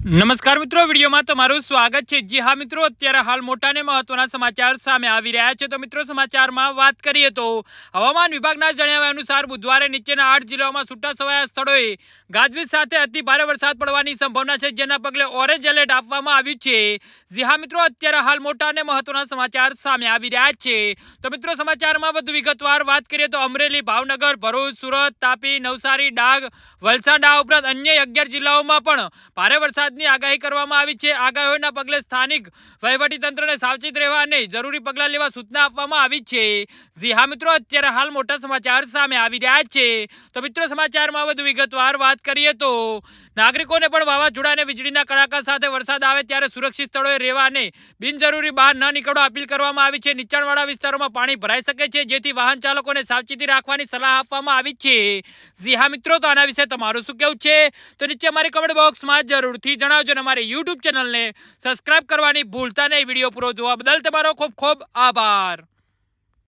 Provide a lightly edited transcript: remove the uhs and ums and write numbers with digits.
નમસ્કાર મિત્રો, વિડીયોમાં તમારું સ્વાગત છે। જી હા મિત્રો, અત્યારે હાલ મોટા અને મહત્વના સમાચાર સામે આવી રહ્યા છે। તો મિત્રો, સમાચારમાં વાત કરીએ તો હવામાન વિભાગના જણાવ્યા અનુસાર બુધવારે નીચેના 8 જિલ્લાઓમાં છૂટાછવાયા સ્થળોએ ગાજવીજ સાથે અતિ ભારે વરસાદ પડવાની સંભાવના છે, જેના પગલે ઓરેન્જ એલર્ટ આપવામાં આવ્યું છે। જી હા મિત્રો, અત્યારે હાલ મોટા અને મહત્વના સમાચાર સામે આવી રહ્યા છે। તો મિત્રો, સમાચારમાં વધુ વિગતવાર વાત કરીએ તો અમરેલી, ભાવનગર, ભરૂચ, સુરત, તાપી, નવસારી, ડાંગ, વલસાડ આ ઉપરાંત અન્ય 11 જિલ્લાઓમાં પણ ભારે વરસાદ આગાહી કરવામાં આવી છે। આગાહીઓના પગલે સ્થાનિક વહીવટીતંત્રને સાવચેત રહેવા અને જરૂરી પગલાં લેવા સૂચના આપવામાં આવી છે। જી હા મિત્રો, અત્યારે હાલ મોટા સમાચાર સામે આવી રહ્યા છે। તો મિત્રો, સમાચારમાં વધુ વિગતવાર વાત કરીએ તો નાગરિકોને પણ વાવાઝોડા અને વીજળીના કડાકા સાથે વરસાદ આવે ત્યારે સુરક્ષિત સ્થળોએ રહેવા અને બિનજરૂરી બહાર ન નીકળવા અપીલ કરવામાં આવી છે। નીચાણવાળા વિસ્તારોમાં પાણી ભરાઈ શકે છે, જેથી વાહન ચાલકોને સાવચેતી રાખવાની સલાહ આપવામાં આવી છે। જી હા મિત્રો, તો આના વિશે તમારું શું કહેવું છે તો નીચે અમારી કમેન્ટ બોક્સમાં જરૂરથી જણાવજો અને અમારી યુટ્યુબ ચેનલને સબસ્ક્રાઇબ કરવાની ભૂલતા નહીં। વિડીયો પૂરો જોવા બદલ તમારો ખૂબ ખૂબ આભાર।